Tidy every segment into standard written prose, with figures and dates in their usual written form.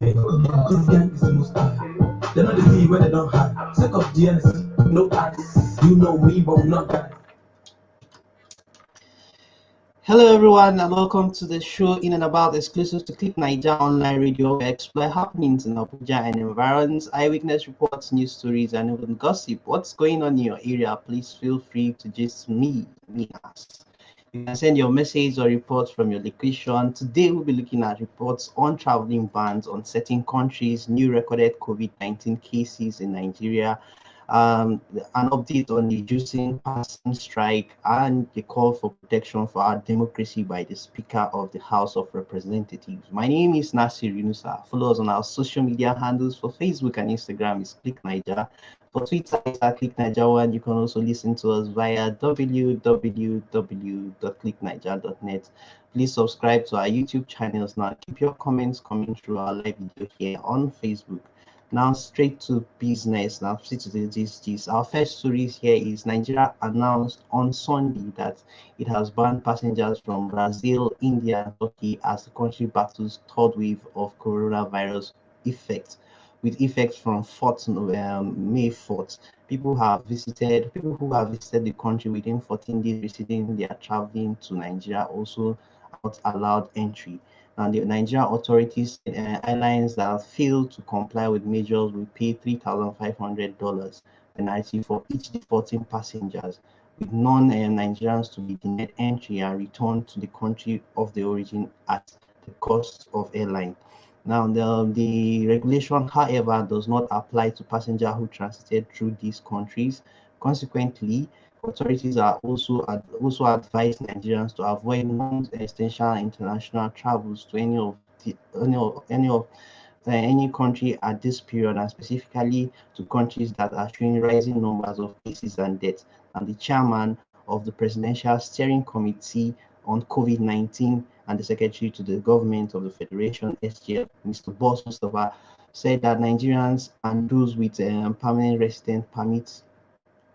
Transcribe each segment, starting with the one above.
This gang is the most high. They're not the see where they don't hide. Sake of GNC, no eyes. You know me, but we not guys. Hello, everyone, and welcome to the show in and about exclusive to Click Niger online radio. We explore happenings in Abuja and environs, eyewitness reports, news stories, and even gossip. What's going on in your area? Please feel free to just me ask. You can send your message or reports from your location. Today, we'll be looking at reports on traveling bans on certain countries, new recorded COVID-19 cases in Nigeria, an update on the reducing passing strike, and the call for protection for our democracy by the Speaker of the House of Representatives. My name is Nasir Yunusa. Follow us on our social media handles. For Facebook and Instagram is Click Niger. For Twitter, it's at Click Niger One. You can also listen to us via www.clickniger.net. Please subscribe to our YouTube channels now. Keep your comments coming through our live video here on Facebook. Now, straight to business. Now, straight to this. Our first stories here is Nigeria announced on Sunday that it has banned passengers from Brazil, India, and Turkey as the country battles third wave of coronavirus effect, with effects from 4th May 4th. People who have visited the country within 14 days preceding their traveling to Nigeria also not allowed entry. And the Nigerian authorities airlines that fail to comply with measures will pay $3,500 penalty for each defaulting passengers, with non-Nigerians to be denied entry and returned to the country of the origin at the cost of airline. Now, the regulation, however, does not apply to passengers who transited through these countries. Consequently, authorities are also advise Nigerians to avoid non-essential international travels to any country at this period, and specifically to countries that are showing rising numbers of cases and deaths. And the chairman of the Presidential Steering Committee on COVID-19 and the Secretary to the Government of the Federation, SGF, Mr. Boss Mustafa, said that Nigerians and those with permanent resident permits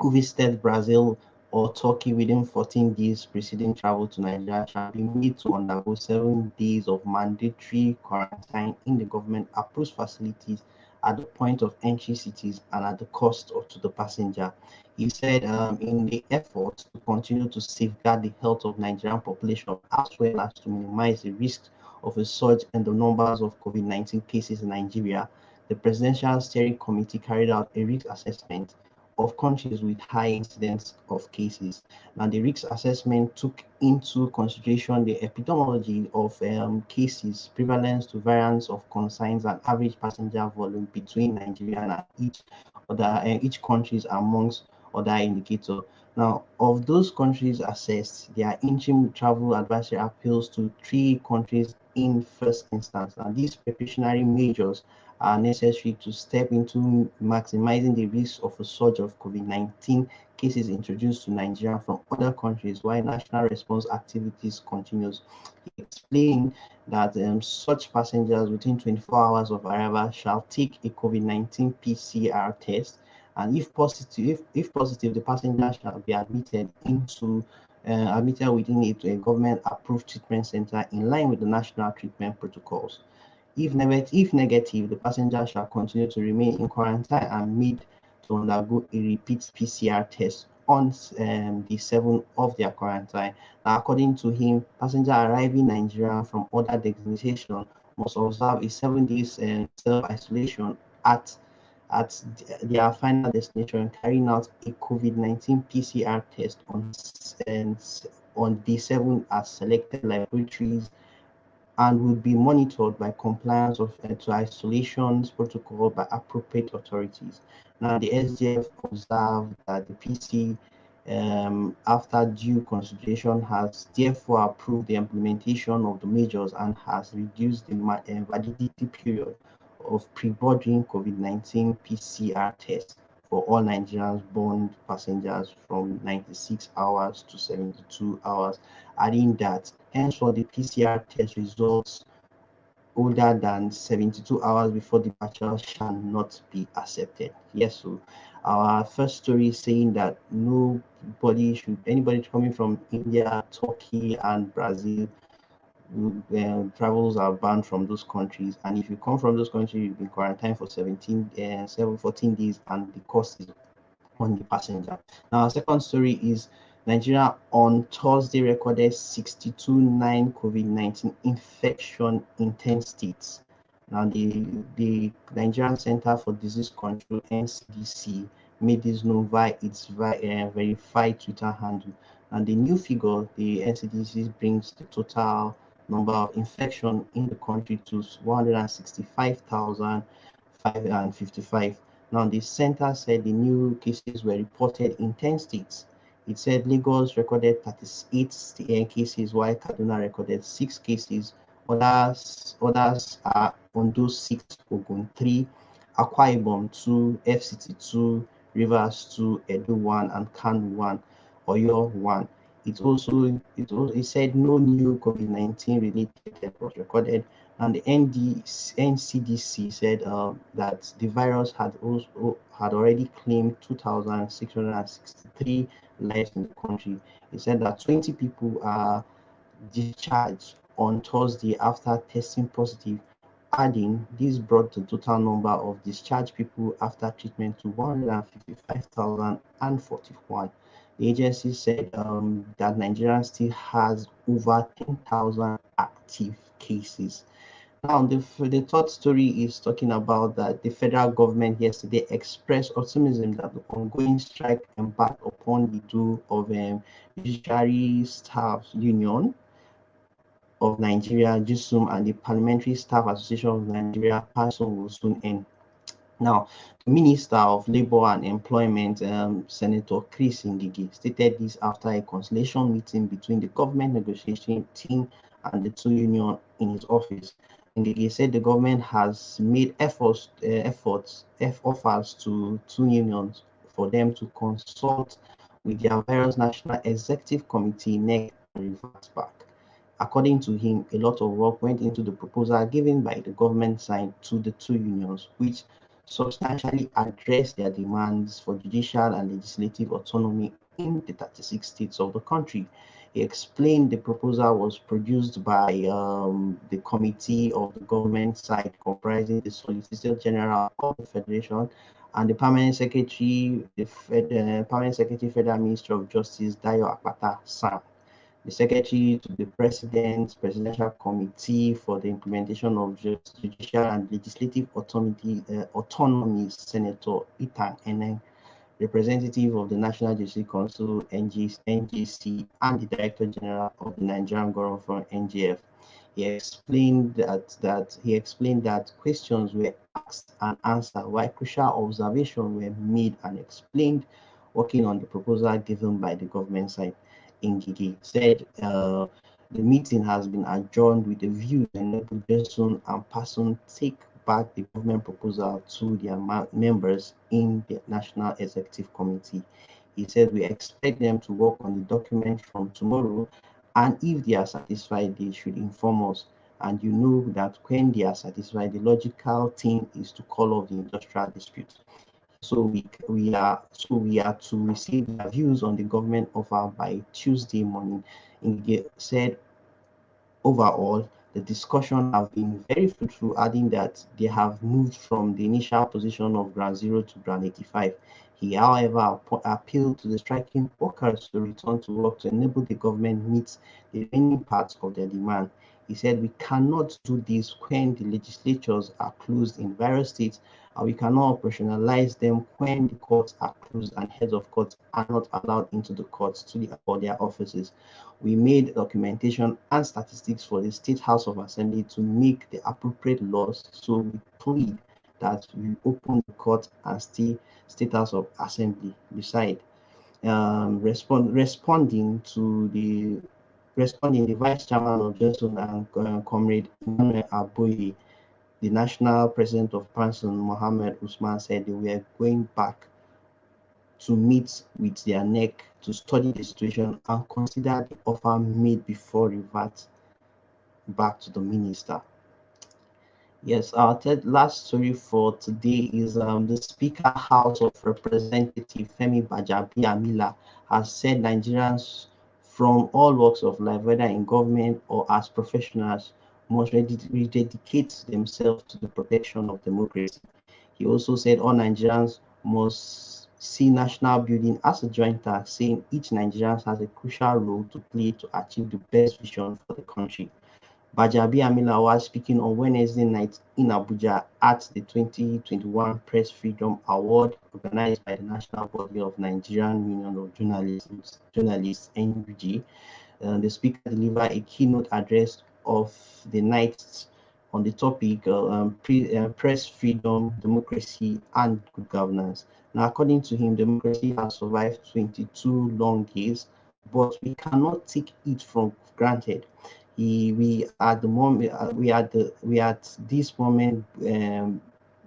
who visited Brazil or Turkey within 14 days preceding travel to Nigeria shall be made to undergo 7 days of mandatory quarantine in the government-approved facilities at the point of entry cities and at the cost to the passenger. He said in the effort to continue to safeguard the health of Nigerian population as well as to minimize the risk of a surge in the numbers of COVID-19 cases in Nigeria, the Presidential Steering Committee carried out a risk assessment of countries with high incidence of cases. Now, the risk assessment took into consideration the epidemiology of cases, prevalence to variance of concerns, and average passenger volume between Nigeria and each countries amongst other indicators. Now, of those countries assessed, their interim travel advisory appeals to 3 countries in first instance. And these precautionary measures are necessary to step into maximizing the risk of a surge of COVID-19 cases introduced to Nigeria from other countries while national response activities continues. He explained that such passengers within 24 hours of arrival shall take a COVID-19 PCR test, and if positive, the passenger shall be admitted within a government-approved treatment center in line with the national treatment protocols. If negative, the passenger shall continue to remain in quarantine and made to undergo a repeat PCR test on the 7th of their quarantine. Now, according to him, passengers arriving Nigeria from other destinations must observe a 7 days self-isolation at their final destination, carrying out a COVID-19 PCR test on the 7th at selected laboratories and will be monitored by compliance to isolation protocol by appropriate authorities. Now, the SGF observed that the PC, after due consideration, has therefore approved the implementation of the measures and has reduced the validity period of pre-boarding COVID-19 PCR tests for all Nigerians born passengers from 96 hours to 72 hours, adding that henceforth the PCR test results older than 72 hours before departure shall not be accepted. Yes, so our first story is saying that anybody coming from India, Turkey, and Brazil travels are banned from those countries, and if you come from those countries, you've been quarantined for 14 days, and the cost is on the passenger. Now, our second story is Nigeria on Thursday recorded 62 COVID-19 infection in 10 states. Now, the Nigerian Center for Disease Control (NCDC) made this known via its verified Twitter handle. And the new figure, the NCDC brings the total number of infection in the country to 165,555. Now, the center said the new cases were reported in 10 states. It said Lagos recorded 38 cases, while Kaduna recorded 6 cases. Others are Ondo 6, Ogun 3, Akwa Ibom 2, FCT 2, Rivers 2, Edo 1, and Kano 1, Oyo 1. It said no new COVID-19 related death was recorded, and the NCDC said that the virus had already claimed 2,663 lives in the country. It said that 20 people are discharged on Thursday after testing positive, adding this brought the total number of discharged people after treatment to 155,041. The agency said that Nigeria still has over 10,000 active cases. Now, the third story is talking about that the federal government yesterday expressed optimism that the ongoing strike embarked upon the door of Judiciary Staff Union of Nigeria, JUSUM, and the Parliamentary Staff Association of Nigeria, PASUM, will soon end. Now, the Minister of Labour and Employment, Senator Chris Ngige, stated this after a conciliation meeting between the government negotiation team and the two unions in his office. Ngige said the government has made offers to two unions for them to consult with their various national executive committee, NEC, and revert back. According to him, a lot of work went into the proposal given by the government side to the two unions, which substantially address their demands for judicial and legislative autonomy in the 36 states of the country. He explained the proposal was produced by the committee of the government side comprising the Solicitor General of the Federation and the Permanent Secretary, Federal Ministry of Justice, Dayo Akpata Sam, the Secretary to the Presidential Committee for the Implementation of Judicial and Legislative Autonomy, Senator Ethan Eneng, representative of the National Judicial Council, NJC, and the Director General of the Nigerian Government Forum, NGF. He explained that questions were asked and answered, while crucial observations were made and explained, working on the proposal given by the government side. Ngige said the meeting has been adjourned with a view to enable JUSUM and PASUM take back the government proposal to their members in the National Executive Committee. He said we expect them to work on the document from tomorrow, and if they are satisfied, they should inform us. And you know that when they are satisfied, the logical thing is to call off the industrial dispute. So we are to receive their views on the government offer by Tuesday morning. Ngige said overall the discussion have been very fruitful, adding that they have moved from the initial position of ground zero to ground 85. He, however, appealed to the striking workers to return to work to enable the government meet the remaining parts of their demand. He said, we cannot do this when the legislatures are closed in various states, and we cannot operationalize them when the courts are closed and heads of courts are not allowed into the courts or their offices. We made documentation and statistics for the State House of Assembly to make the appropriate laws, so we plead that we open the court and State House of Assembly. Beside, responding, the Vice Chairman of JUSUM and Comrade Emmanuel Aboye, the National President of PASUM, Mohammed Usman, said they were going back to meet with their NEC to study the situation and consider the offer made before revert back to the minister. Yes, our last story for today is the Speaker House of Representatives Femi Gbajabiamila has said Nigerians from all walks of life, whether in government or as professionals, must rededicate themselves to the protection of democracy. He also said all Nigerians must see national building as a joint task, saying each Nigerian has a crucial role to play to achieve the best vision for the country. Gbajabiamila was speaking on Wednesday night in Abuja at the 2021 Press Freedom Award organized by the National Body of Nigerian Union of Journalists (NUJ). The speaker delivered a keynote address of the night on the topic press freedom, democracy, and good governance. Now, according to him, democracy has survived 22 long years, but we cannot take it for granted. We at the moment we at this moment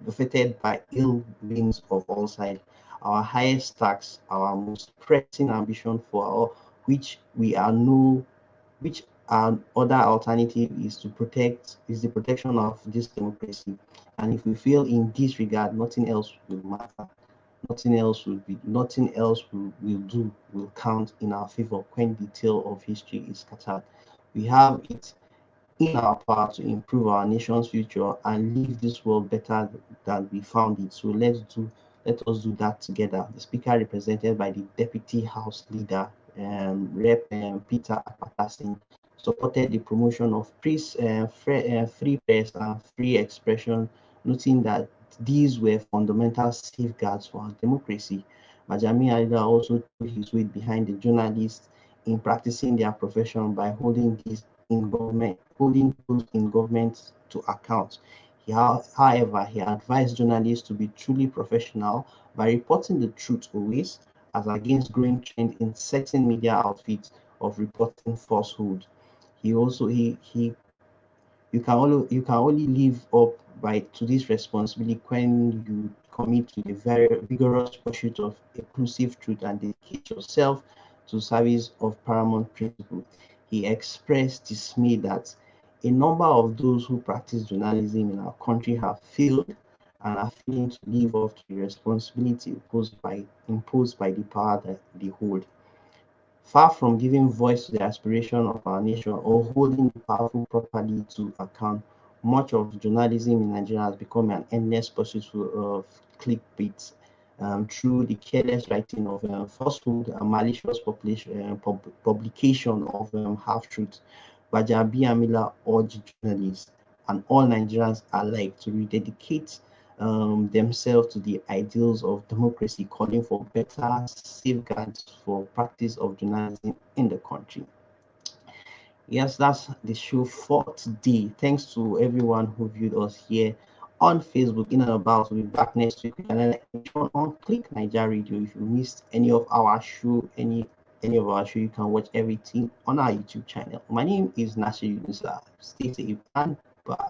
affected by ill winds of all sides. Our highest tax, our most pressing ambition for all, which we are no which other alternative is the protection of this democracy. And if we fail in this regard, nothing else will matter. Nothing else will count in our favor when the tale of history is scattered. We have it in our power to improve our nation's future and leave this world better than we found it. So let us do that together. The speaker, represented by the Deputy House Leader, Rep. Peter Apatasin, supported the promotion of free press and free expression, noting that these were fundamental safeguards for our democracy. Gbajabiamila also put his weight behind the journalists in practicing their profession by holding those in government to account. However, he advised journalists to be truly professional by reporting the truth always, as against growing trend in certain media outfits of reporting falsehood. You can only live up to this responsibility when you commit to the very vigorous pursuit of inclusive truth and dedicate yourself to service of paramount principle. He expressed dismay that a number of those who practice journalism in our country have failed and are failing to live up to the responsibility imposed by the power that they hold. Far from giving voice to the aspiration of our nation or holding the powerful properly to account, much of journalism in Nigeria has become an endless pursuit of clickbait through the careless writing of falsehood and malicious publication of half-truths. Gbajabiamila urged journalists and all Nigerians alike to rededicate themselves to the ideals of democracy, calling for better safeguards for practice of journalism in the country. Yes, that's the show for today. Thanks to everyone who viewed us here on Facebook, in and about. We'll be back next week with another episode on Click Nigeria Radio. If you missed any of our show, you can watch everything on our YouTube channel. My name is Nasir Yunusa. Stay safe and bye.